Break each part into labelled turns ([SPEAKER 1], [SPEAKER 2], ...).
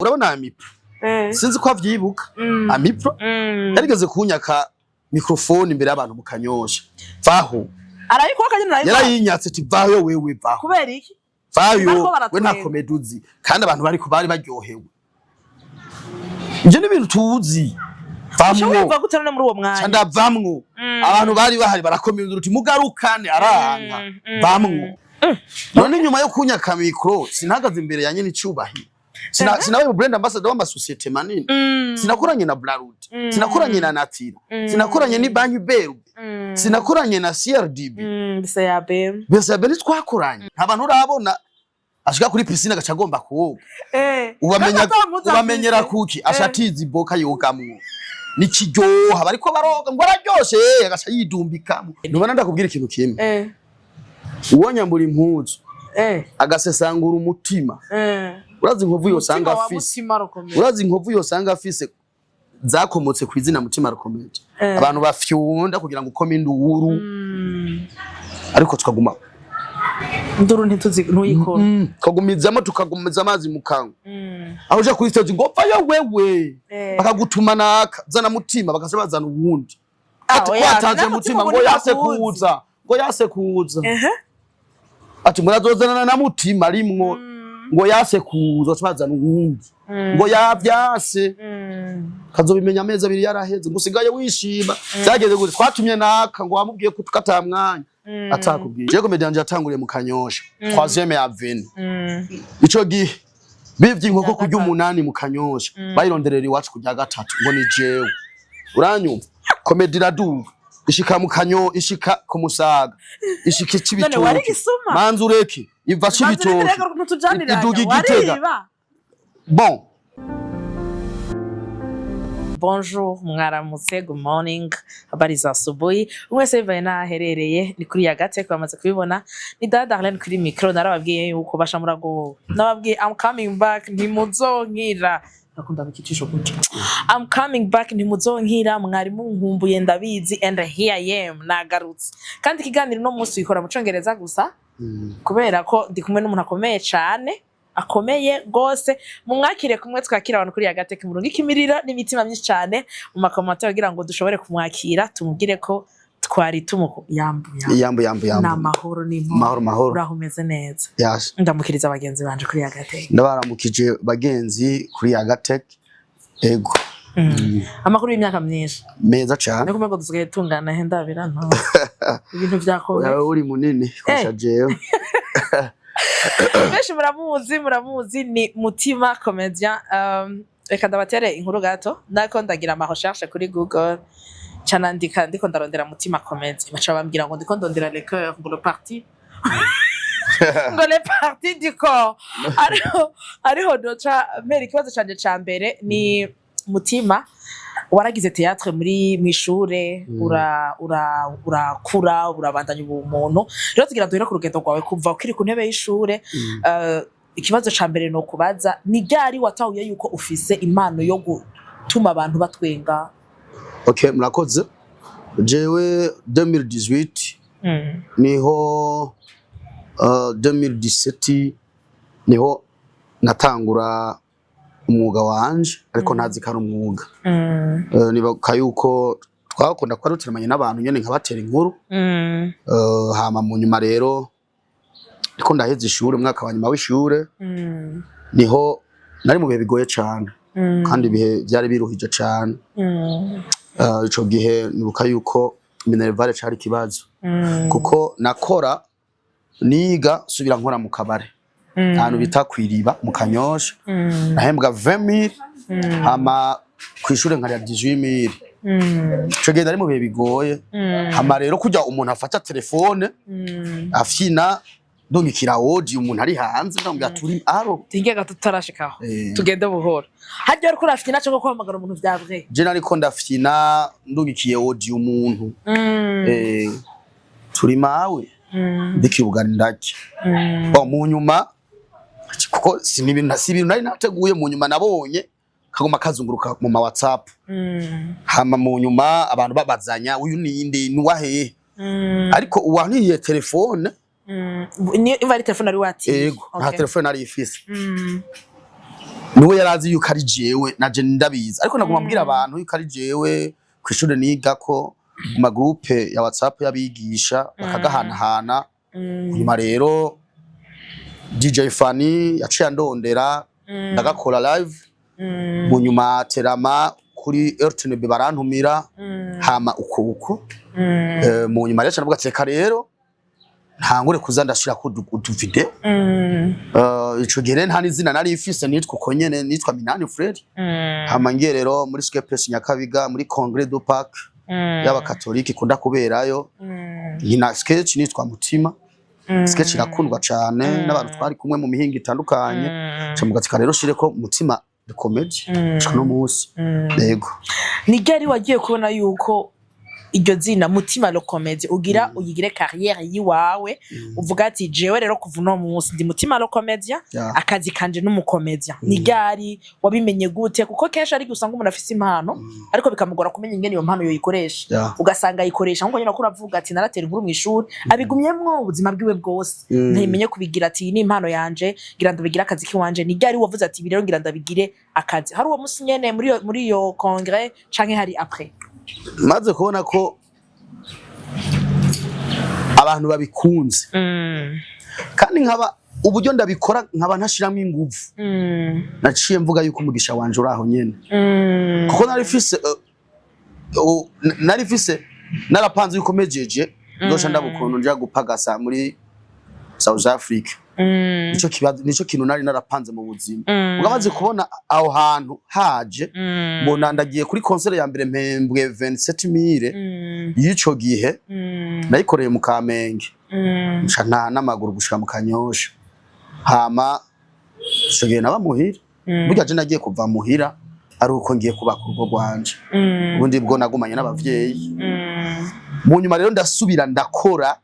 [SPEAKER 1] urabona Amipro sinzi ko avyibuka Amipro yarigeze kunyaka microphone imbere y'abantu mu Kanyosha vaho
[SPEAKER 2] arayiko kanyine nayo
[SPEAKER 1] yarayinyatse ati vaho wewe vaho
[SPEAKER 2] kubera iki
[SPEAKER 1] vayo we nta komeduzi kandi abantu bari baryohewe ivyo ni ibintu tuzi
[SPEAKER 2] vamwo uva gutana muri uwo mwanya
[SPEAKER 1] cyanda vamwo abantu bari bahari barakomeza uti mugarukane aranga vamwo none nyuma yo kunyaka micro sinagaze imbere ya nyine icubahiro sinawe brand ambassador w'ama societe manini sinakoranye na Blarud sinakoranye na Natira sinakoranye ni Banki Berube sinakoranye na CRDB BSAB ni twakoranye abantu urabona ashika kuri piscine agaca agomba kuwoga ubamenyera kuki ashatizi boka yogamwo nikiryoha bariko baroga ngo araryoshe agaca yidumbikamo nubona ndakubwira ikintu kimwe uwonyambura impuzu agasesangura umutima urazi inkovu yosanga afise urazi inkovu yosanga afise zakomotse kwizina mutima rukomeye abantu bafyunda kugira ngo ukome induru ariko tukaguma
[SPEAKER 2] nduru ntituzi ntuyikora
[SPEAKER 1] kagumizamo tukagumiza amazi mu kanwa aho je kuri stage ngo vayo wewe bakagutuma naka zana mutima bakasabazana uwundi ati kwataje mutima ngo yase kuza ati murazozana na mutima rimwo ngo yase kuza twazana uwundi ngo yavyase kazobimenya ameza abiri yaraheze ngusigaye wishima byageze gute twatumye naka ngo wamubwiye ko tukata mwanya atakubwiye je komedi yanje yatanguriye mu Kanyosha twazeme aveni ico gihe bivye inkoko kurya umunani mu Kanyosha bayironderera iwacu kurya gatatu ngo ni jewe uranyumva komedi raduga ishika mu Kanyo ishika ku Musaga ishika icibitoki manzureke iva cibitoki iduga igitega bon
[SPEAKER 2] bonjour mwaramutse good morning habari za asubuhi mwese bivaye naherereye ni kuri yagate kwamaze kubibona ni Dada Darlene kuri micro narababwiye yuko basha murago nababwiye I'm coming back ntimuzonkira nakunda bikicisho gute I'm coming back ntimuzonkira mwari munkumbuye ndabizi and here I am nagarutse kandi kiganiro no munsi ikora mu Congereza gusa kubera ko ndi kumwe n'umuntu akomeye cyane akomeye gose mu mwakire kumwe twakira abantu kuri yagate kimurunga ikimirira n'imitima myinshi cyane mu makomata kugira ngo dushobore kumwakira tumubwire ko twari tumuko yambu namahoro
[SPEAKER 1] mahoro
[SPEAKER 2] urahumeze neza
[SPEAKER 1] yes
[SPEAKER 2] ndamukiriza abagenzi banje kuri yagate
[SPEAKER 1] ndabaramukije bagenzi kuri yagate ego
[SPEAKER 2] amakuru y'imyaka myinshi
[SPEAKER 1] meza cyane
[SPEAKER 2] niko mego dusigaye tungana he ndabira nto ibintu byakoze
[SPEAKER 1] uri munini kwasha jewe
[SPEAKER 2] Benshi muramuzi ni Mutima comedian reka ndabatere inkuru gato nako ndagira ama recherche kuri Google canandika ndiko ndarondera Mutima comedy bacha bambira ngo ndiko ndondera le cœur ngo le parti ngo le parti du corps ariho doca meri kibazo canje ca mbere ni Mutima waragize théâtre muri mwishure urakura urabandanya ubumuntu rero tugira duhera ku rugendo rwawe kuva ukiri ku ntebe y'ishure ikibazo ca mbere no kubaza ni ryari watahuye yuko ufise impano yo gutuma abantu batwenga
[SPEAKER 1] okay murakoze jewe 2018 niho 2017 niho natangura umwuga wanje ariko ntazi ko ari umwuga nibavuga yuko twakunda kwa rutiranye n'abantu nyene nkabatera inkuru hama mu nyuma rero ariko ndaheze ishure umwaka wa nyuma w'ishure niho nari mu bihe bigoye cyane kandi ibihe byari biruhije cyane ico gihe nibuka yuko minervale cari kibazo kuko nakora niga subira nkora mu kabare ahantu bita kwiriba mu Kanyosha nahembwa 20000 hama kwishure nkarya 18000 cyo genda ari mu bihe bigoye hama rero kujya umuntu afata telefone afyina ndumikira audio umuntu ari hanze ndambya turi aro
[SPEAKER 2] tingega tutarashikaho tugende buhoro hajya ariko urafyina cyo guhamagara umuntu vyavre
[SPEAKER 1] je nariko ndafyina ndumikiye audio umuntu turi mawe ndikibugana ndaki mu nyuma kuko si ibintu nari nateguye mu nyuma nabonye kagoma kazunguruka mu ma WhatsApp hama mu nyuma abantu babazanya uyu ninde nuwahe ariko uwankiye telefone
[SPEAKER 2] ni ivari telefone ari wati
[SPEAKER 1] yego nta telefone ari ifise niwe yarazi yuko ari jewe naje ndabizi ariko naguma mbwira abantu yuko ari jewe kw'ishure niga ko mu magroupe ya WhatsApp yabigisha bakagahanahana nyuma rero DJ Fanny yaciye andondera ndagakora live mu nyuma terama kuri RTNB barantumira hama uko mu nyuma yaciye navuga rero ntangure kuza ndashira ko video ico gihe nta n'izina nari ifise nitwa uko nyene nitwa Minani Fred hama ngiye rero muri Skepes Nyakabiga muri Congrès du Parc y'abakatoliki kunda kuberayo nyina sketch nitwa Mutima sketch irakundwa cane n'abantu twari kumwe mu mihinga itandukanye camugatika rero shireko Mutima de comedy no musi yego
[SPEAKER 2] ni gari wagiye kubona yuko iryo zina Mutima lo comedy ugira uyigire carrière yiwawe uvuga ati jewe rero kuva no munsi ndi Mutima lo comedia akazi kanje n'umukomedia ni gari wabimenye gute kuko kesha ari gusanga umuntu afise impano ariko bikamugora kumenya ingene iyo mpano yo yikoresha ugasanga yikoresha nko nyina ko uravuga ati naratera inkuru mu ishuri abigumyemwo ubuzima bwiwe bwose ntimenye kubigira ati ni impano yanje gira ndabigira akazi kiwanje ni gari wavuze ati birero gira ndabigire akazi hari uwo musi nyene muri iyo congrès canke hari après
[SPEAKER 1] maze kubona ko abantu babikunze kandi nkaba uburyo ndabikora nkaba ntashiramo ingufu naciye mvuga yuko umugisha wanje uraho nyene kuko narifise narapanze yuko mejeje ndosha ndabukuntu nja gupagasa muri South Africa nico kintu nari narapanze mu buzima ugamaze kubona aho hantu haje mbona ndagiye kuri concert ya mbere mpembwe 27000 yico gihe nayikoreye mu Kamenge nca n'amaguru gushika mu Kanyosha hama shogeye naba muhira burya je nagiye kuva muhira ari uko ngiye kubaka urugo rwanje ubundi bwo nagumanye n'abavyeyi mu nyuma rero ndasubira ndakora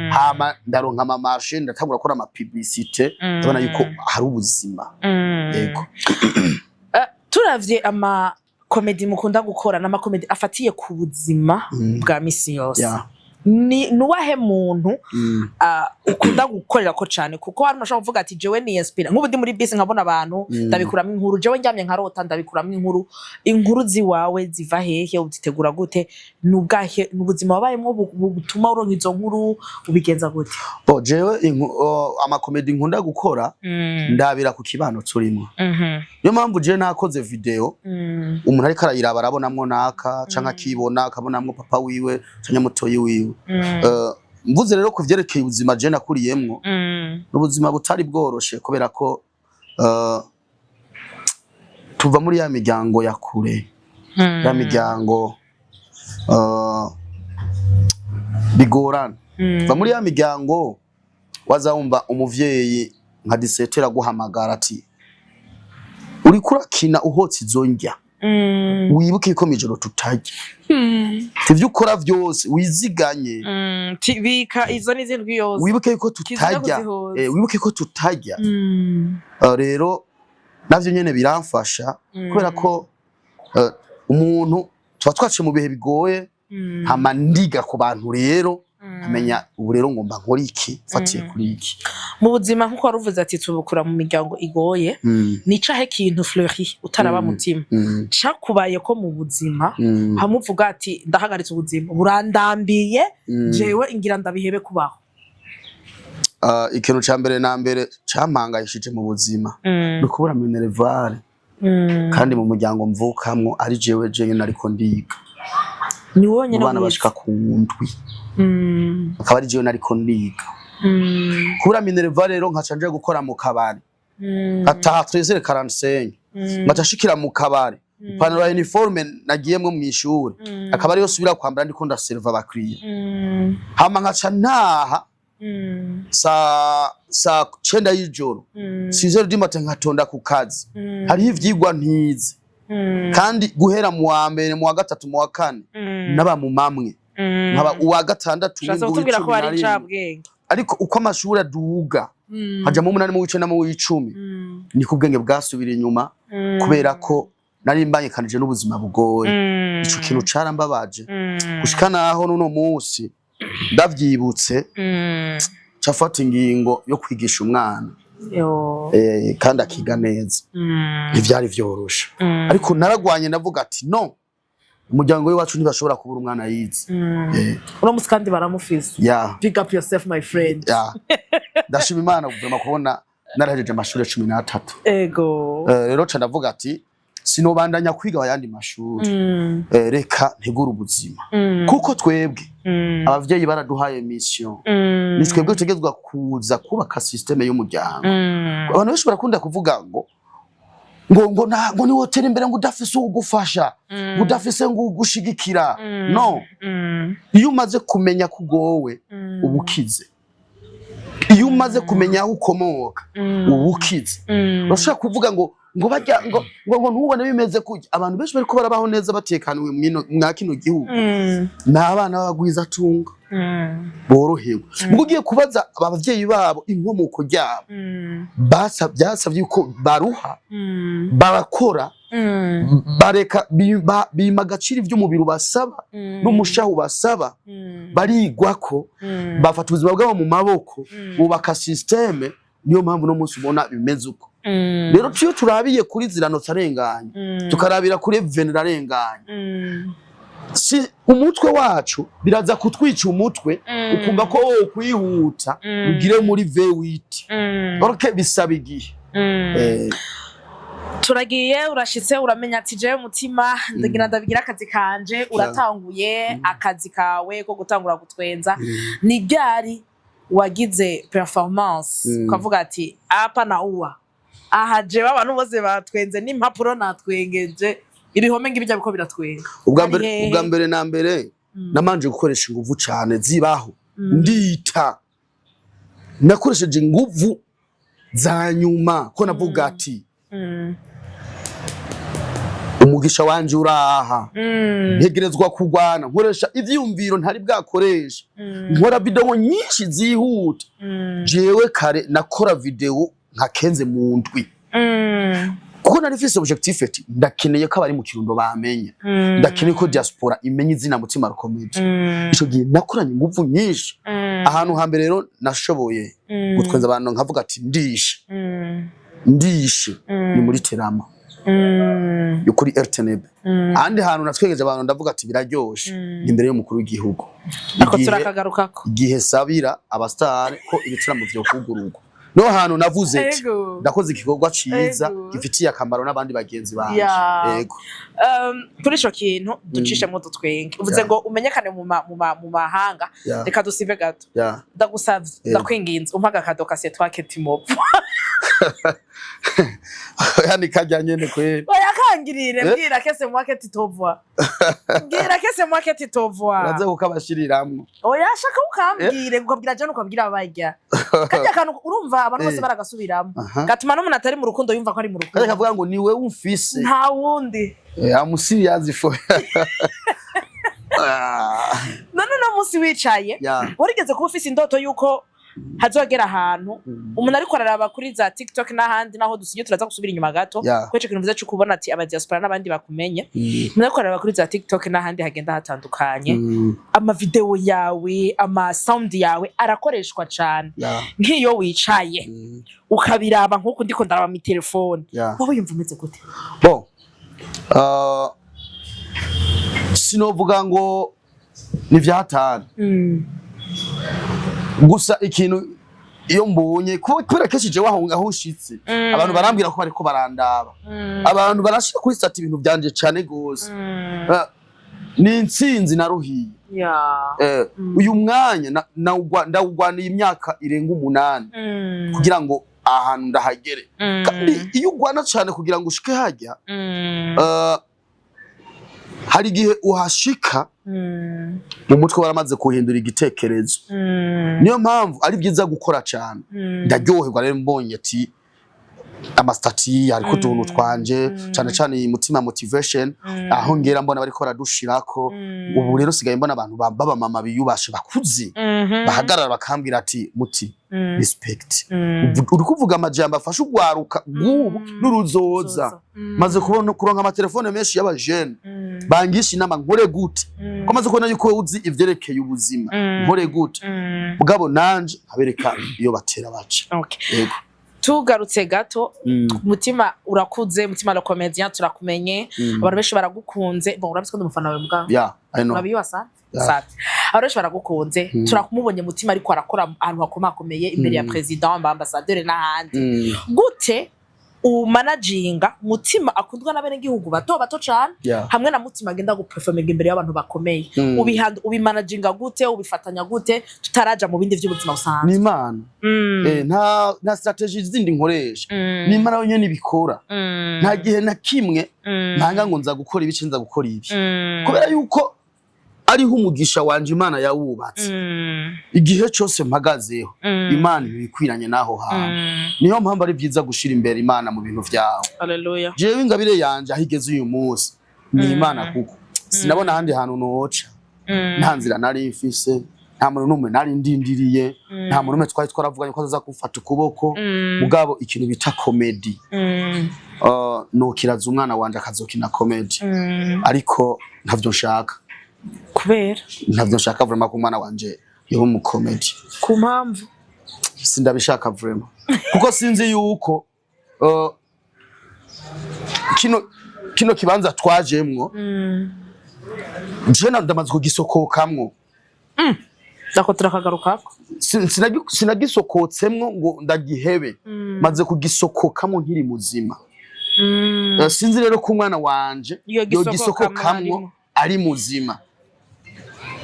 [SPEAKER 1] hama ndaronka amamarché ndatangura gukora ama publicité ndabona yuko hari ubuzima yego
[SPEAKER 2] turavye ama comedy mukunda gukora n'ama comedy afatiye ku buzima bwa misi yose ni nuwahe muntu ukunda gukorera ko cyane kuko hari nashaka kuvuga ati jewe ni inspire nk'ubu ndi muri bisi nkabona abantu ndabikuramo inkuru jewe njyamye nkarota ndabikuramo inkuru ziwawe ziva hehe uzitegura gute nubwahe nubuzima wabayemo butuma uronka izo nkuru ubigenza gute
[SPEAKER 1] jewe ama comedy nkunda gukora ndabira ku kibano turimo niyo mpamvu je nakoze video umuntu ariko arayiraba arabonamwo naka canka kibona akabonamwo papa wiwe canke mutoyi wiwe mvuze rero kuvyerekeye ubuzima je nakuriyemwo n'ubuzima butari bworoshe kubera ko tuva muri ya miryango ya kure ya miryango bigorana va muri ya miryango wazawumva umuvyeyi nka disetera guhamagara ati uri kurakina uhotse izongya wibuke ko mijoro tutajya ivyo ukora vyose wiziganye
[SPEAKER 2] bika izo n'izindwi yose
[SPEAKER 1] wibuke ko tutajya wibuke ko tutajya rero navyo nyene biramfasha kubera ko umuntu tuba twaciye mu bihe bigoye hama ndiga ku bantu rero amenya ubu rero ngomba nkora iki fatiye kuri iki
[SPEAKER 2] mu buzima nkuko waruvuze ati tubukura mu miryango igoye nicahe kintu Fleury utaraba mutima cakubaye ko mu buzima hamuvuga ati ndahagaritse ubuzima burandambiye jewe ingira ndabihebe kubaho
[SPEAKER 1] ikintu ca mbere na mbere campangayishije mu buzima no kubura minervare kandi mu muryango mvukamwo ari jewe nyene ariko ndiga
[SPEAKER 2] ni wonyene
[SPEAKER 1] abana bashika ku ndwi akaba ari jewe nariko ndiga kubura minervare rero nkaca nje gukora mu kabari ataha 13:45 ngacashikira mu kabari ipantaro ya uniforme nagiyemwe mu ishuri akaba ari yo subira kwambara ndiko ndaserva abakiriya hama nkaca ntaha saa 9 y'ijoro 6h du matin nkatonda ku kazi hariho ivyigwa ntize kandi guhera mu wa mbere mu wa gatatu mu wa kane naba mu mamwe nkaba uwa gatandatu ariko uko amashuri aduga haja mu 8 mu 9 mu 10 ni kubwenge bwasubira inyuma kubera ko nari mbanyekanije n'ubuzima bugoye ico kintu carambabaje gushika naho nuno munsi ndavyibutse cafata ingingo yo kwigisha umwana kandi akiga neza ivyari vyorosha ariko naragwanye ndavuga ati no umuryango wacu ntibashobora kubura umwana yize
[SPEAKER 2] uno musi kandi baramufise pick up yourself my friend
[SPEAKER 1] ndashima Imana kuvuma kubona narahejeje amashuri 13
[SPEAKER 2] ego
[SPEAKER 1] rero ca ndavuga ati sinobandanya kwiga ayandi mashuri reka ntegura ubuzima kuko twebwe abavyeyi baraduhaye mission ni twebwe tegezwa kuza kubaka systeme y'umuryango abantu benshi barakunda kuvuga ngo ni wotera imbere ngo udafise ugufasha udafise ngo ugushigikira no iyo umaze kumenya kugowe ubukize iyo umaze kumenya aho ukomoka ubukize urashaka kuvuga ngo bajya ngo ntubone bimeze kujya abantu benshi bariko barabaho neza batekaniwe mwa kino gihugu n'abana babagwiza tunga borohewe ngo ugiye kubaza abavyeyi babo inkomoko ryabo byasabye yuko baruha barakora bareka bima agaciro ivy'umubiri basaba n'umushahu basaba barigwako bafata ubuzima bwabo mu maboko bubaka systeme niyo mpamvu no munsi ubona bimeze uko rero cyo turabiye kuri zirano tarenganye tukarabira kuri venera renganye si umutwe wacu biraza kutwica umutwe ukumva ko wowe kwihuta ugire muri V8 orke bisaba igihe
[SPEAKER 2] turagiye urashitse uramenya ati je mutima ndagira ndabigira akazi kanje uratanguye akazi kawe ko gutangura gutwenza ni byari wagize performance ukavuga ati apa na uwa aha je abantu bose batwenze n'impapuro natwengeje ibihome ngibijya biko biratwenga
[SPEAKER 1] ubwa mbere na mbere namanje gukoresha inguvu cyane zibaho ndita nakoresheje inguvu za nyuma ko navuga ati umugisha wanje uraha ntegerezwa kugwana nkoresha ivyumviro ntari bwakoresha nkora video nyinshi zihuta jewe kare nakora video nka kenze mu ndwi kuko nari fise objectif eti ndakeneye ko abari mu Kirundo bamenya ndakeneye ko diaspora imenya izina mutima rukomeje ico gihe nakoranye inguvu nyinshi ahantu hambere rero nashoboye gutwenza abantu nkavuga ati ndishe ni muri Terama yukuri RTNB andi hantu natwegeje abantu ndavuga ati biraryoshe imbere y'umukuru w'igihugu
[SPEAKER 2] ako turakagarukako
[SPEAKER 1] igihe sabira abastare ko ibitaramo byo kugururwa no hantu navuze ati ndakoze igikorwa ciza gifitiye akamaro n'abandi bagenzi banje yego
[SPEAKER 2] kuri ico kintu ducishemo dutwenge uvuze ngo umenyekane mu mahanga reka dusibe gato ndagusavye ndakwinginze umpaga kadoka se twaketi mopo
[SPEAKER 1] yani kajyanye ne kweli
[SPEAKER 2] oya kangirire mbwira kese mwaketi tovwa mbwira kese mwaketi tovwa
[SPEAKER 1] raze ukabashiriramwe
[SPEAKER 2] oya shaka ukambwire ukabwira jana ukabwira abajya kajya kantu urumva abantu bose baragasubiramo gatuma no munatari mu rukundo yumva ko ari mu rukundo
[SPEAKER 1] kajya kavuga ngo niwe ufise
[SPEAKER 2] nta wundi
[SPEAKER 1] amusi yazifo
[SPEAKER 2] none no musi wicaye warigeze kuba ufise indoto yuko hazogera ahantu umuntu ariko araraba kuri za TikTok n'ahandi naho dusinye turaza gusubira inyuma gato kweje kintu bize cyo kubona ati aba diaspora n'abandi bakumenye umuntu ariko araraba kuri za TikTok n'ahandi hagenda hatandukanye ama video yawe ama sound yawe arakoreshwa cyane nk'iyo wicaye ukabiraba nkuko ndiko ndaraba mi telefone wowe yumva umeze gute
[SPEAKER 1] bon sinovuga ngo ni vyatana gusa ikintu iyo mbonye kubera keshije aho ushitse abantu barambwira ko bariko barandaba abantu barashika kuri stat ibintu byanje cyane gose ni intsinzi naruhiye uyu mwanya ndawugwaniye imyaka irenga 8 kugira ngo ahantu ndahagere kandi iyo ugwana cyane kugira ngo ushike hajya hari gihe uhashika mu mutwe waramaze kuhindura igitekerezo niyo mpamvu ari byiza gukora cyane ndaryoherwa rero mbonye ati amastati ariko tuntu twanje cyane cyane mutima motivation aho ngera mbona bariko baradushirako ubu rero sigaye mbona abantu baba mama biyubashe bakuze bahagarara bakambwira ati muti respect uri kuvuga amajambo afasha ugwaruka gubu n'uruzoza maze kubona kuronka ama telefone menshi y'abajene bangisha inama nkore gute ko maze kubona yuko uzi ivyerekeye ubuzima nkore gute bugabo nanje abereka iyo batera baca
[SPEAKER 2] okay tugarutse gato mutima urakuze mutima le comédien turakumenye abantu benshi baragukunze bon urabiswe ndumufana wawe mbwa urabiyasa sati abantu benshi baragukunze turakumubonye mutima ariko arakora ahantu hakomakomeye imbere ya president ambassadeur n'ahandi gute umanaginga mutima akundwa n'abene gihugu bato bato cyane hamwe na mutima agenda guperforminga imbere y'abantu bakomeye ubimanaginga gute ubifatanya gute tutaraja mu bindi by'ubuzima busanzwe
[SPEAKER 1] ni imana nta strategy zindi nkoresha ni imana yonyene ibikora nta gihe na kimwe ntanga ngo nza gukora ibice nza gukora ibi kubera yuko ariho umugisha wanje imana yawubatse igihe cyose mpagazeho imana ibikwiranye naho hantu niyo mpamvu ari byiza gushira imbere imana mu bintu vyawe
[SPEAKER 2] haleluya
[SPEAKER 1] jewe ingabire yanje ahigeze uyu munsi ni imana kuko sinabona handi hantu noca nta nzira nari mfise nta muntu numwe nari ndindiriye nta muntu numwe twari twaravuganye ko aza gufata ukuboko mugabo ikintu bita comedy no kiraza umwana wanje akazokina comedy ariko ntavyo nshaka
[SPEAKER 2] kubera
[SPEAKER 1] ntavyo nshaka vraiment ko umwana wanje yoba mu comedy
[SPEAKER 2] ku mpamvu
[SPEAKER 1] sindabishaka vraiment kuko sinzi yuko kino kibanza twajemwo je ndamaze kugisokokamwo
[SPEAKER 2] dako turakagarukako
[SPEAKER 1] sinagisokotsemwo ngo ndagihebe maze kugisokokamwo nkiri muzima sinzi rero ko umwana wanje yogisokokamwo ari muzima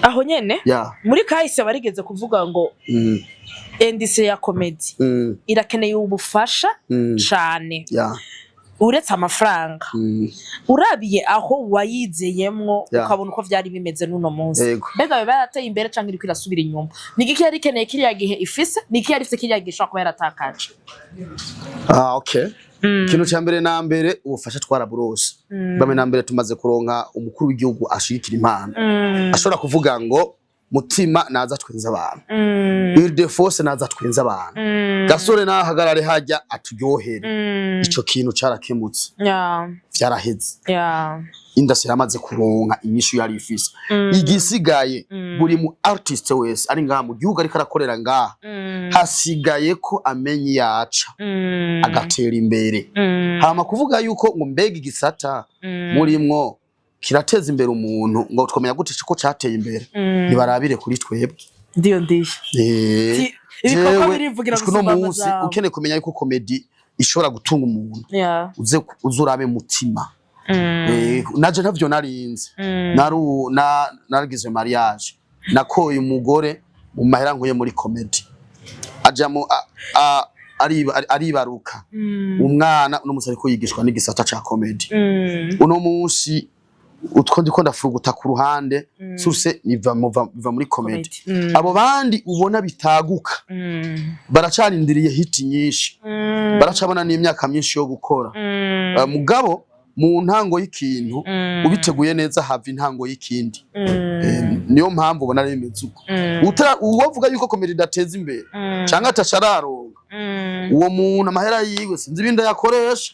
[SPEAKER 2] aho nyene muri kahise barigeze kuvuga ngo industry ya comedy irakeneye ubufasha cyane uretse amafaranga urabiye aho wayizeyemwo ukabona uko vyari bimeze nuno munsi mbega biba yarateye imbere canke iriko irasubira inyuma nigiki yari keneye kiriya gihe ifise niki yari ifise kiriya gihe shaka kuba yaratakaje
[SPEAKER 1] okay kino cyambere na mbere ubufasha twaraburose bame na mbere tumaze kuronka umukuru w'igihugu ashikira impano ashobora kuvuga ngo mutima naza twenza abantu Ile force naza twenza abantu gasore nahagarare hajya aturyohere ico kintu carakemutse vyaraheze industry yamaze kuronka inyishu yari ifise igisigaye buri mu artist wese ari ngaha mu gihugu ariko arakorera ngaha hasigaye ko amenye yaca agatera imbere hama kuvuga yuko ngo mbega igisata murimwo kirateza imbere umuntu ngo twamenya gute ko cyateye imbere nibarabire kuri twebwe
[SPEAKER 2] ndiyo ndishe ibikoko birivugira
[SPEAKER 1] gusumbaza ukeneye kumenya yuko comedy ishobora gutunga umuntu uzurabe mutima naje ntavyo narinze naragize mariage nakoye umugore mu mahera nkuye muri comedy ajamo aribaruka umwana uno musari ko yigishwa n'igisata ca comedy uno munsi utwo ndiko ndafuruguta ku ruhande suse biva muri comedy abo bandi ubona bitaguka baracarindiriye hit nyinshi baracabona n'imyaka myinshi yo gukora mugabo mu ntango y'ikintu ubiteguye neza hava intango y'ikindi niyo mpamvu ubona ari imizuko uwovuga yuko comedy dateza imbere cyangwa atashararonga uwo muntu amahera yiwe sinzi ibindi yakoresha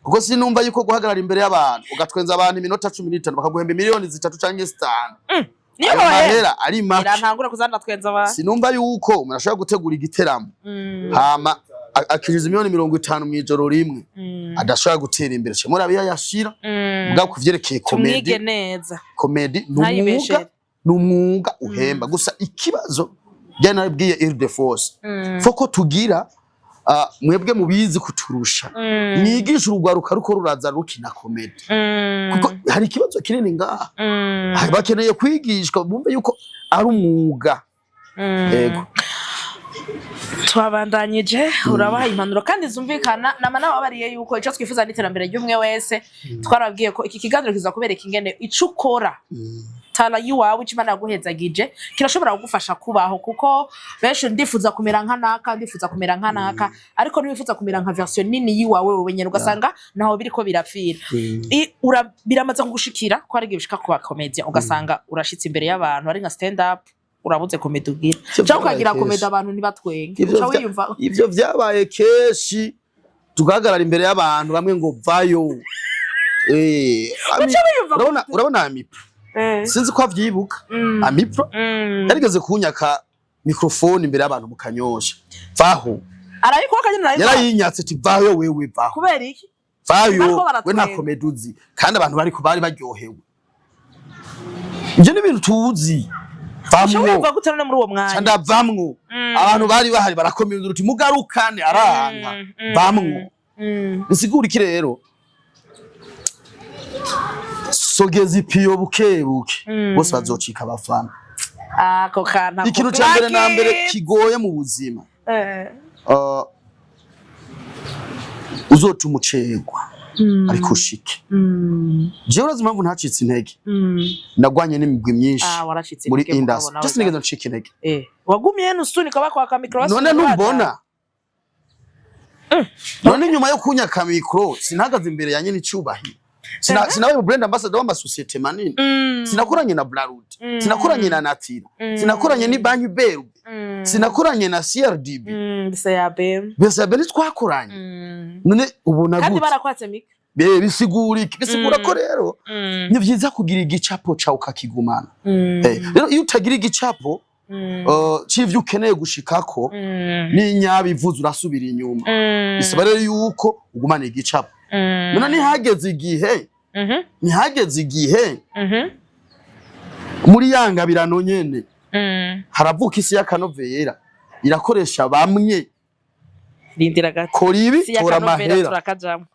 [SPEAKER 1] kuko sinumva yuko guhagarara imbere y'abantu ugatwenza abantu iminota 15 bakaguhemba miliyoni 3 canke 5 niyo mahera ari make
[SPEAKER 2] irantangura kuzanda twenza abantu
[SPEAKER 1] sinumva yuko umuntu ashobora gutegura igiteramo hama akiriza miliyoni 50 mwijoro rimwe adashobora gutera imbere cyo murabiya yashira bwa kuvyerekeye comedy comedy n'umwuga uhemba gusa ikibazo jana nabwiye Ile Force foko tugira mwebwe mubizi kuturusha mwigisha urugwaruka ruko ruraza rukina comedy kuko hari ikibazo kinini ngaha bakeneye kwigishwa bumve yuko ari umwuga yego
[SPEAKER 2] twabandanyije urabaha impanuro kandi zumvikana namana babariye yuko ico twifuza n'iterambere ry'umwe wese twarabwiye ko iki kiganiro kiza kubereka ingene ico ukora tala yiwawe icimana yaguhezagije kirashobora kugufasha kubaho kuko benshi ndifuza kumera nka naka ariko niwifuza kumera nka version nini yiwawe wewe nyene ugasanga naho biriko birapfira biramaze kugushikira ko ari gibishika ku bakomedya ugasanga urashitse imbere y'abantu ari nka stand up urabuze comedy ugira cyangwa ukagira comedy abantu nibatwenge uca wiyumva
[SPEAKER 1] ivyo vyabaye keshi tugahagarara imbere y'abantu bamwe ngo vayo urabona amipro sinzi ko avyibuka amipro yarigeze kunyaka microphone imbere y'abantu mu Kanyosha vaho
[SPEAKER 2] arayikora kanye narayikora
[SPEAKER 1] yarayinyatse ati vayo wewe vaho
[SPEAKER 2] kubera iki
[SPEAKER 1] vayo we nta comedy uzi kandi abantu bari baryohewe ivyo ni ibintu tuzi
[SPEAKER 2] vamwo gutana muri uwo mwanya
[SPEAKER 1] cyanda vamwo abantu bari bahari barakomeza uti mugarukane aranga vamwo bisigura iki rero sogeza ipiyo bukebuke bose bazocika abafana
[SPEAKER 2] ako kana
[SPEAKER 1] ikintu cya mbere na mbere kigoye mu buzima uzota umucegwa ariko ushike jewe urazi impamvu ntacitse intege nagwanye n'imigwi myinshi muri industry just nigeze ncika intege
[SPEAKER 2] wagumye nusunika bakwaka micro
[SPEAKER 1] none numbona none nyuma yo kunyaka micro sinahagaze imbere ya nyene icubahiro sinabaye brand ambassador w'ama societe manini sinakoranye na Blarud sinakoranye na Natira sinakoranye ni Banki Beru sinakoranye na CRDB bese twakoranye none ubona
[SPEAKER 2] kandi barakwatse mika
[SPEAKER 1] bisigura ko rero ni vyiza kugira igicapo ca ukakigumana rero iyo utagira igicapo civyo ukeneye gushikako n'inyabivuze urasubira inyuma bisaba rero yuko ugumana igicapo none ntihageze igihe muri yangabirano nyene haravuka isi y'akanovera irakoresha bamwe
[SPEAKER 2] rindira gato
[SPEAKER 1] koribi tora mahera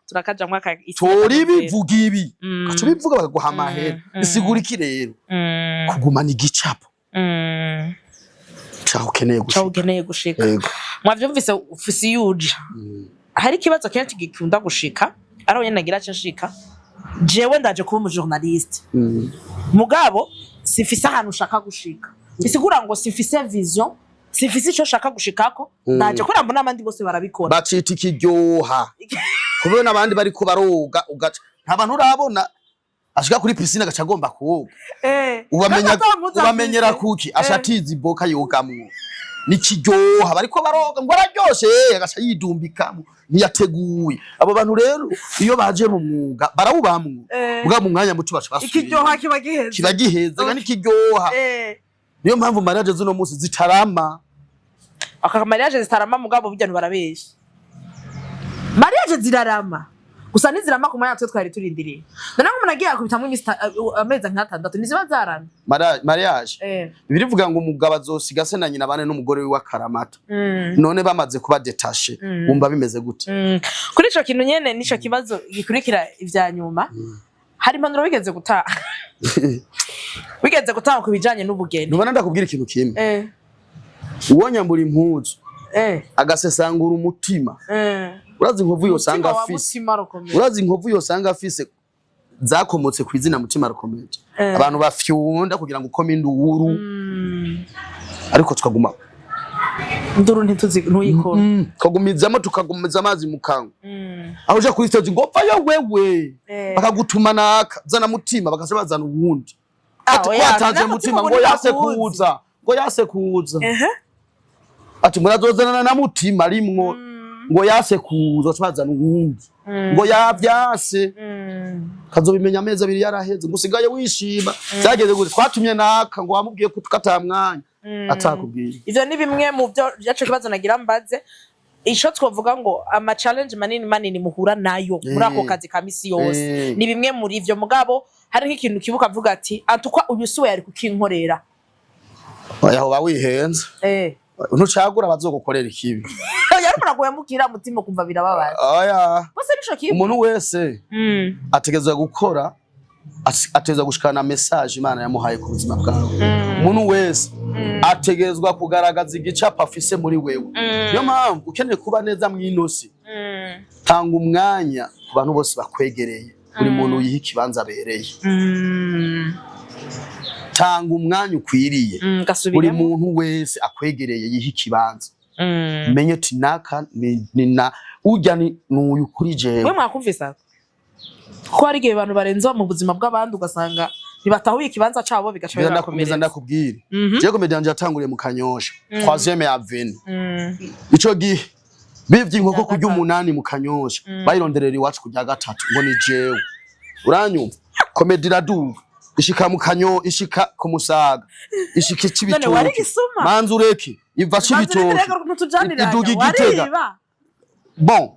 [SPEAKER 2] turakajamwa aka
[SPEAKER 1] toribi vuga ibi gaco bivuga bakaguha amahera bisigura iki rero kugumana igicapo
[SPEAKER 2] ukeneye gushika mwavyumvise ufisi yuja hari kibazo kenshi gikunda gushika ari nyene nagira cyo nshika jewe ndaje kuba mu journaliste mugabo sifise ahantu ushaka gushika bisigura ngo sifise vision sifise ico shaka gushikako ndaje ko mbona abandi bose barabikora
[SPEAKER 1] bacita ikiryoha kubona abandi bari ko baroga ugaca nta bantu urabona ashika kuri piscine agaca agomba kuwoga ubamenyera kuki ashatiza iboka yogamwo nikiryoha bariko baroga ngo araryoshe agaca yidumbikamo ntiyateguye abo bantu rero iyo baje mu mwuga barawubamwo bwa mu mwanya muto baca basubira
[SPEAKER 2] ikiryoha kiba giheze
[SPEAKER 1] kandi kiryoha niyo mpamvu mariage zino munsi zitarama
[SPEAKER 2] aka mariage zitarama mugabo bijya barabesha mariage zirarama gusa nizirama ku mwanya twari turindiriye none umuntu agiye akubitamwe ameza nk'atandatu niziba zarana
[SPEAKER 1] mariage birivuga ngo umugabo azosiga se na nyina bane n'umugore we w'akaramata none bamaze kuba détaché umva bimeze gute
[SPEAKER 2] kuri ico kintu nyene nico kibazo gikurikira ivya nyuma hari impanuro wigeze gutaha wigeze gutaha ku bijanye n'ubugeni
[SPEAKER 1] nubona ndakubwira ikintu kimwe uwonyambura impuzu agasesangura umutima urazi inkovu yosanga afise zakomotse ku izina mutima rukomeje abantu bafyunda kugira ngo ukome induru ariko tukaguma
[SPEAKER 2] nduru ntuyikora
[SPEAKER 1] tukagumizamo tukagumiza amazi mu kanwa aho uje kuri stage ngo vayo wewe bakagutuma naka zana mutima bakase bazana uwundi twatanze mutima ngo yase kuza ati murazozana na mutima rimwo ngo yase kuza twazana uwundi ngo yavyase kazobimenya amezi abiri yaraheze ngusigaye wishima byageze gute twatumye naka ngo wamubwiye ko tukatamwanya atakubwiye
[SPEAKER 2] ivyo ni bimwe mu byo yaco kibazo nagira mbaze isho twovuga ngo ama challenge manini muhura nayo muri ako kazi ka misi yose ni bimwe muri ivyo mugabo hari nk'ikintu kibuka avuga ati antukwa uyu siwe yari kukinkorera
[SPEAKER 1] yaho bawihenze ntucagura bazogukorera ikibi
[SPEAKER 2] yari muragoye mukira mutima kumva birababaye bose nico kibi
[SPEAKER 1] umuntu wese ategezwe gukora ateza gushikana message Imana yamuhaye ku buzima bwawe umuntu wese ategezwa kugaragaza igicapo afise muri wewe niyo mpamvu ukeneye kuba neza mw'inosi tanga umwanya ku bantu bose bakwegereye buri muntu yiha ikibanza abereye tanga umwanya ukwiriye buri muntu wese akwegereye yiha ikibanza menye ati naka nina urya ni uyu kuri jewe
[SPEAKER 2] we mwakumvisa ko hari igihe abantu barenza mu buzima bw'abandi ugasanga ntibatahuye ikibanza cabo bigashobora
[SPEAKER 1] birakomeza ndakubwira je komedi yanje yatanguriye mu Kanyosha 3e avenue ico gihe bivye inkoko kurya 8 mu Kanyosha bayironderera iwacu kurya 3 ngo ni jewe uranyumva komedi iraduga ishika mu Kanyo, ishika ku Musaga, ishika
[SPEAKER 2] none
[SPEAKER 1] Cibitoke,
[SPEAKER 2] wari gisuma
[SPEAKER 1] Manzureke iva Cibitoke, iduga Igitega. Bon,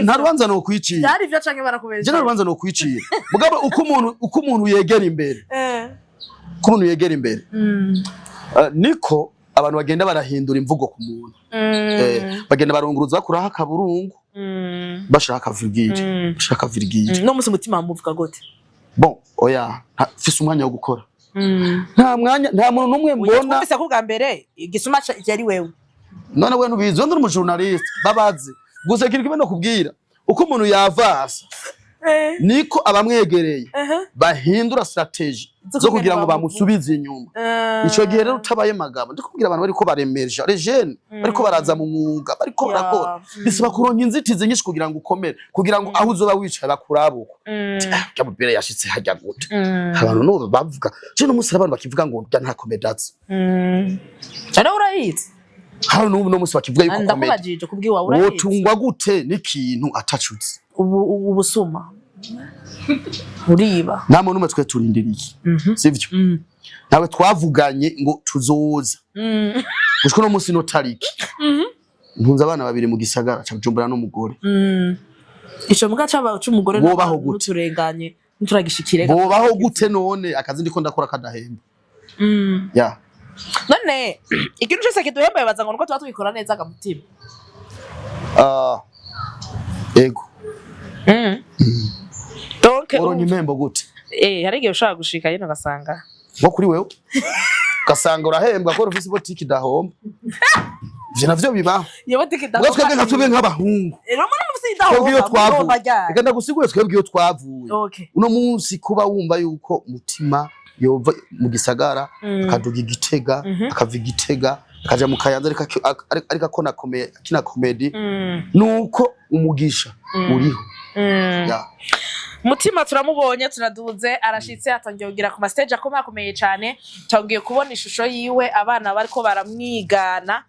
[SPEAKER 1] ntarubanza no kwicira.
[SPEAKER 2] byari byo canke barakubeshya
[SPEAKER 1] Je narubanza no kwicira. Mugabo uko umuntu yegera imbere. Uko umuntu yegera imbere. Niko abantu bagenda barahindura imvugo ku muntu. Bagenda barunguruza bakuraho akaburungu. Bashaka virgile. Bashaka virgile.
[SPEAKER 2] no musi mutima muvuga gute
[SPEAKER 1] Bon, oya, fise umwanya wo gukora. Nta mwanya, nta muntu numwe mbona.
[SPEAKER 2] twumvise ko bwa mbere igisuma cyari wewe
[SPEAKER 1] None we nubizi ndi umujournalist babazi. Gusa kiriko no kubwira uko umuntu yavasa. Niko abamwegereye bahindura strategy zo kugira ngo bamusubize inyuma. Ico gihe rero utabaye magabo ndikubwira abantu bariko baremeje les jeunes bariko baraza mu mwuga bariko barakora bisaba kuronka inzitizi nyinshi kugira ngo ukomere kugira ngo aho uzoba wicaye bakurabuko cyabubere yashitse hajya gute abantu no bavuga je no musi abantu bakivuga ngo ndya nta comedians
[SPEAKER 2] ara urayizi
[SPEAKER 1] hano no musi bakivuga yuko comedy
[SPEAKER 2] ndakubajije kubwiwa urayizi
[SPEAKER 1] wotungwa gute n'ikintu atacutse
[SPEAKER 2] ubusuma uriba
[SPEAKER 1] nta muntu umwe twe turindiriye sivyo nawe twavuganye ngo tuzoza gushika no musi no tariki ntunze abana babiri mu gisagara ca Bujumbura n'umugore
[SPEAKER 2] ico muga caba c'umugore
[SPEAKER 1] bobaho gute
[SPEAKER 2] turenganye nturagishikire
[SPEAKER 1] bobaho gute none akazi ndiko ndakora kadahemba ya
[SPEAKER 2] none ikintu cyose kiduhemba baza ngo nuko tuba tubikora neza agamutima
[SPEAKER 1] ego
[SPEAKER 2] donc
[SPEAKER 1] oronye impembo gute
[SPEAKER 2] hari igihe ushaka gushika yino gasanga
[SPEAKER 1] nko kuri wewe gasanga urahembwa ko ufise botiki dahomba ivyo navyo bibaho
[SPEAKER 2] yewe botiki dahomba
[SPEAKER 1] ubwo twebwe natube nk'abahungu
[SPEAKER 2] rero muri mufise dahomba
[SPEAKER 1] reka ndagusiguye twebwe iyo twavuye uno munsi kuba wumva yuko umutima yova mu gisagara akaduga Igitega akava Igitega akaja mu Kayanza ariko akona kina comedy nuko umugisha uriho ya
[SPEAKER 2] mutima turamubonye turaduze arashitse atangiye kugira ku stage akomeye cyane tangiye kubona ishusho yiwe abana bariko baramwigana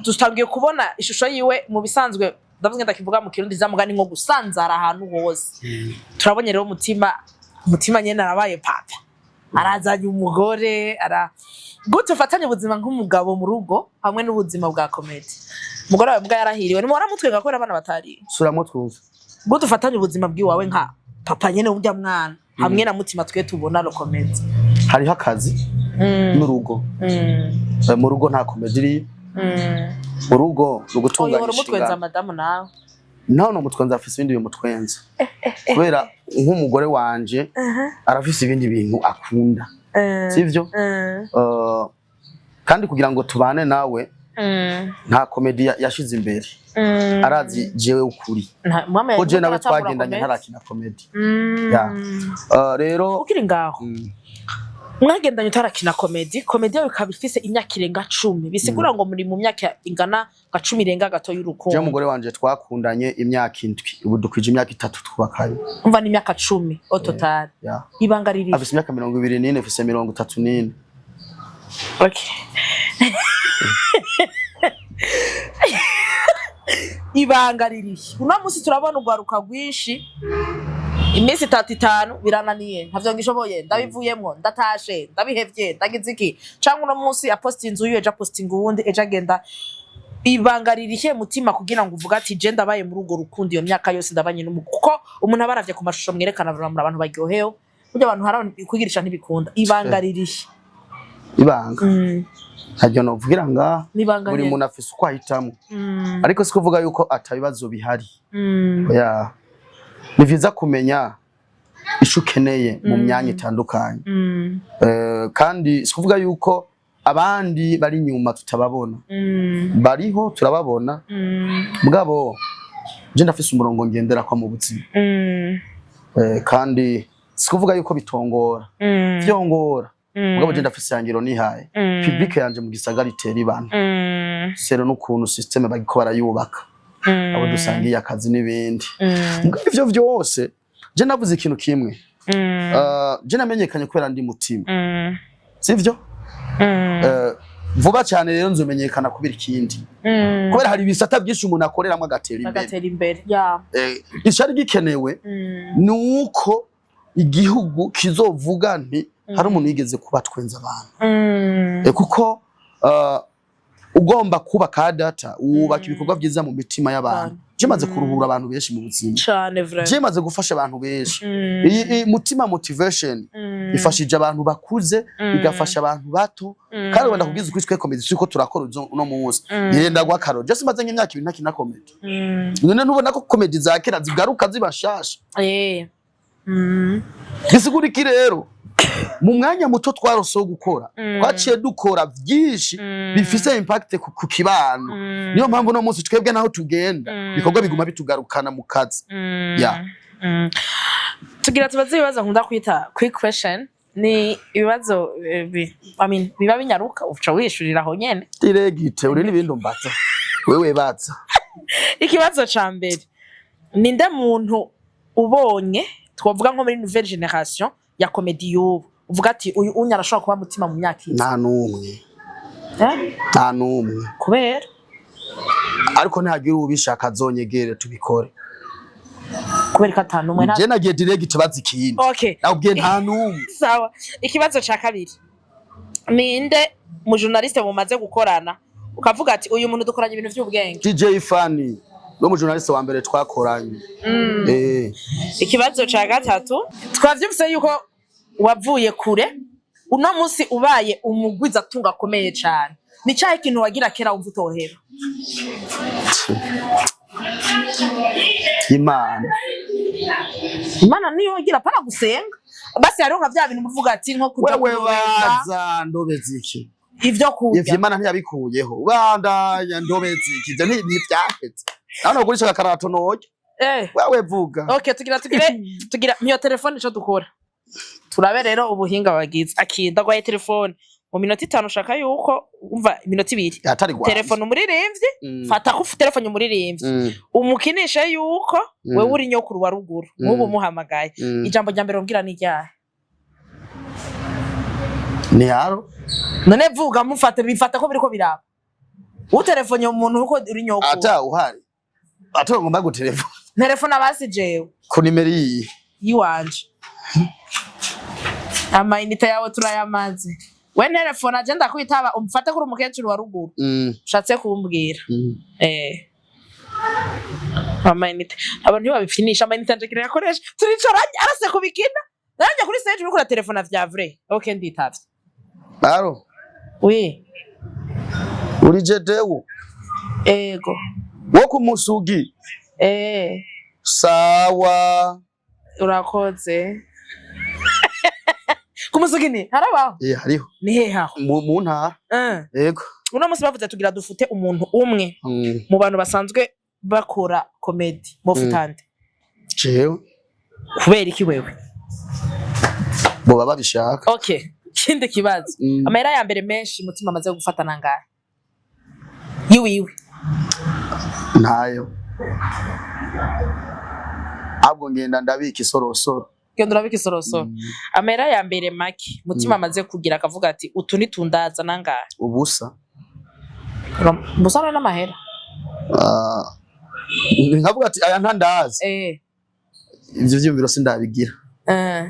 [SPEAKER 2] dutangiye kubona ishusho yiwe mu bisanzwe ndavuga ndakivuga mu kirundi zamugani nko gusanzara ahantu hose turabonye rero mutima nyene arabaye papa arazanye umugore gute ufatanye ubuzima nk'umugabo mu rugo hamwe n'ubuzima bwa comedy umugore wawe mbwa yarahiriwe ni muhora mutwenga ko abana batari
[SPEAKER 1] suramo twumva
[SPEAKER 2] gute ufatanye ubuzima bwiwawe nka papa nyene urya mwana hamwe na mutima twe tubona lo comedy
[SPEAKER 1] hariho akazi n'urugo mu rugo nta comedy iri mu rugo rugutunganya
[SPEAKER 2] umutwenza madamu nawe
[SPEAKER 1] no mutwenza afise ibindi bimutwenza kubera nk'umugore wanje arafise ibindi bintu akunda sivyo kandi kugira ngo tubane nawe nta comedy yashize imbere arazi jewe ukuri ko je nawe twagendanye ntarakina comedy rero
[SPEAKER 2] ukiri ngaho mwagendanye utarakina comedy yawe ikaba ifise imyaka irenga 10 bisigura ngo muri mu myaka ingana nka 10 irenga gato y'urukundo
[SPEAKER 1] je umugore wanje twakundanye imyaka 7 ubu dukwije imyaka 3 twubakanye
[SPEAKER 2] umva ni imyaka 10 au total ibanga riri
[SPEAKER 1] afise imyaka 24 afise 34
[SPEAKER 2] okay ibanga riri uno munsi turabona ugwaruka rwinshi imisi 35 birananiye ntavyo ngishoboye ndabivuyemwo ndatashe ndabihevye ndagize iki canke uno munsi aposti inzu yeje posting uwundi eje agenda ibanga ririhe mutima kugira ngo uvuga ati je ndabaye muri ugo rukundo iyo myaka yose ndabanye kuko umuntu abaravye ku mashusho mwerekana abantu baryoheyo burya abantu hari kugirisha ntibikunda ibanga ririhe
[SPEAKER 1] ibanga ntajya no vugira nga buri muntu afise uko ahitamo ariko siko vuga yuko atabibazo bihari oya ni vyiza kumenya isho ukeneye mu myanya itandukanye kandi siko vuga yuko abandi bari nyuma tutababona bariho turababona mugabo je ndafise umurongo ngendera kwa mu buzima kandi siko vuga yuko bitongora vyongora mugabo je ndafise yangiro nihaye public yanje mu gisagara itera ibana sero n'ukuntu systeme bagiko barayubaka abo dusangiye akazi n'ibindi mugabo ivyo vyose je navuze ikintu kimwe je namenyekanye kubera ndi mutima sivyo vuba cyane rero nzomenyekana kubira ikindi kubera hari ibisata byinshi umuntu akoreramo agatera imbere
[SPEAKER 2] ya
[SPEAKER 1] ishari gikenewe nuko igihugu kizovuga nti hari umuntu yigeze kuba twenza abantu kuko ugomba kubaka data wubaka ibikorwa byiza mu mitima y'abantu kimaze kuruhura abantu benshi mu buzima
[SPEAKER 2] cyane vraiment
[SPEAKER 1] kimaze gufasha abantu benshi iyi mutima motivation ifashije abantu bakuze igafasha abantu bato kandi wenda kugize ukwiswe comedy suko turakora uno munsi yenda gwa karo just maze nk'imyaka 2 ntakina comedy none ntubona ko comedy za kera zigaruka zibashasha gisigura iki rero mu mwanya muto twaroso gukora twaciye dukora byinshi bifise impact ku kibano niyo mpamvu no munsi twebwe naho tugenda bikorwa biguma bitugarukana mu kazi
[SPEAKER 2] tugira tubaze ibibazo nkunda kwita quick question ni ibibazo biba binyaruka uca wishurira aho nyene
[SPEAKER 1] diregite uri n'ibindi mbaza wewe baza
[SPEAKER 2] ikibazo ca mbere ninde muntu ubonye twavuga nko muri nouvelle génération ya comedy y'ubu uvuga ati uyu unya arashobora kuba mutima mu myaka iri
[SPEAKER 1] nta numwe
[SPEAKER 2] kubera
[SPEAKER 1] ariko ntagira ubishaka azonyegere tubikore
[SPEAKER 2] kubera ko ata numwe
[SPEAKER 1] je nagiye direct bazikindi
[SPEAKER 2] okay
[SPEAKER 1] nabwiye nta numwe
[SPEAKER 2] sawa ikibazo ca kabiri ninde mu journaliste mumaze gukorana ukavuga ati uyu muntu dukoranye ibintu by'ubwenge
[SPEAKER 1] DJ Fanny no mu journaliste wa mbere twakoranye
[SPEAKER 2] ikibazo ca gatatu twavyumvise yuko wavuye kure uno munsi ubaye umugwiza tunga akomeye cyane ni cyahe kintu wagira kera wumva utohera Imana niyo igira pana gusenga basi hariho nka bya bintu muvuga ati nko kuja
[SPEAKER 1] wewe baza ndobeziki
[SPEAKER 2] ivyo kurya
[SPEAKER 1] ivyo Imana ntiyabikuyeho bandanya ndobeziki ivyo ntibyahetse nano gurisha karato noje wewe vuga
[SPEAKER 2] okay tugira miyo telefone cyo dukora turabe rero ubuhinga bagize akinda gwaye telefone mu minota 5 ushaka yuko umva iminota 2 telefone umuririmbye fata ku telefone umuririmbye umukinisha yuko wewe uri nyokuru wa ruguru nk'ubu muhamagaye ijambo rya mbere umbwira ni ryahe
[SPEAKER 1] ni haro
[SPEAKER 2] none vuga mufate bifata ko biriko biraba utelefone umuntu uko uri nyokuru
[SPEAKER 1] ata uhari ata ngomba
[SPEAKER 2] telefone abasi jewe
[SPEAKER 1] ku nimero iyi
[SPEAKER 2] yiwanje amayinite yawe turayamaze we telefone agenda kwitaba umfate kuri umukecuru wa ruguru ushatse kumbwira amayinite abantu ntibabifinisha amayinite anje yakoresha turicaranye arase kubikina nanjye kuri stage uri kuri telefone vya vrai okay nditavye
[SPEAKER 1] baro
[SPEAKER 2] oui
[SPEAKER 1] uri jedewo
[SPEAKER 2] ego
[SPEAKER 1] wo kumusugi sawa
[SPEAKER 2] urakoze kumusugi ni harabaho
[SPEAKER 1] hariho
[SPEAKER 2] ni heha
[SPEAKER 1] mu ntara yego
[SPEAKER 2] uno munsi bavuze tugira dufute umuntu umwe mu bantu basanzwe bakora comedy mufutande
[SPEAKER 1] jewe
[SPEAKER 2] kubera iki wewe
[SPEAKER 1] bo baba bishaka
[SPEAKER 2] okay kindi kibazo amahera ya mbere menshi mutima amaze gufata nangahe yiwiwe
[SPEAKER 1] ntayo abwo ngenda ndabika isorosoro
[SPEAKER 2] genda urabika isorosoro amahera ya mbere make mutima amaze kugira akavuga ati utu nitundaza nangahe
[SPEAKER 1] ubusa
[SPEAKER 2] n'amahera
[SPEAKER 1] nkavuga ati aya ntandazi ivyo vyumviro sindabigira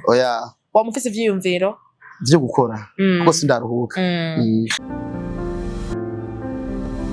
[SPEAKER 1] oya
[SPEAKER 2] wa mufise ivyiyumviro
[SPEAKER 1] vyo gukora kuko sindaruhuka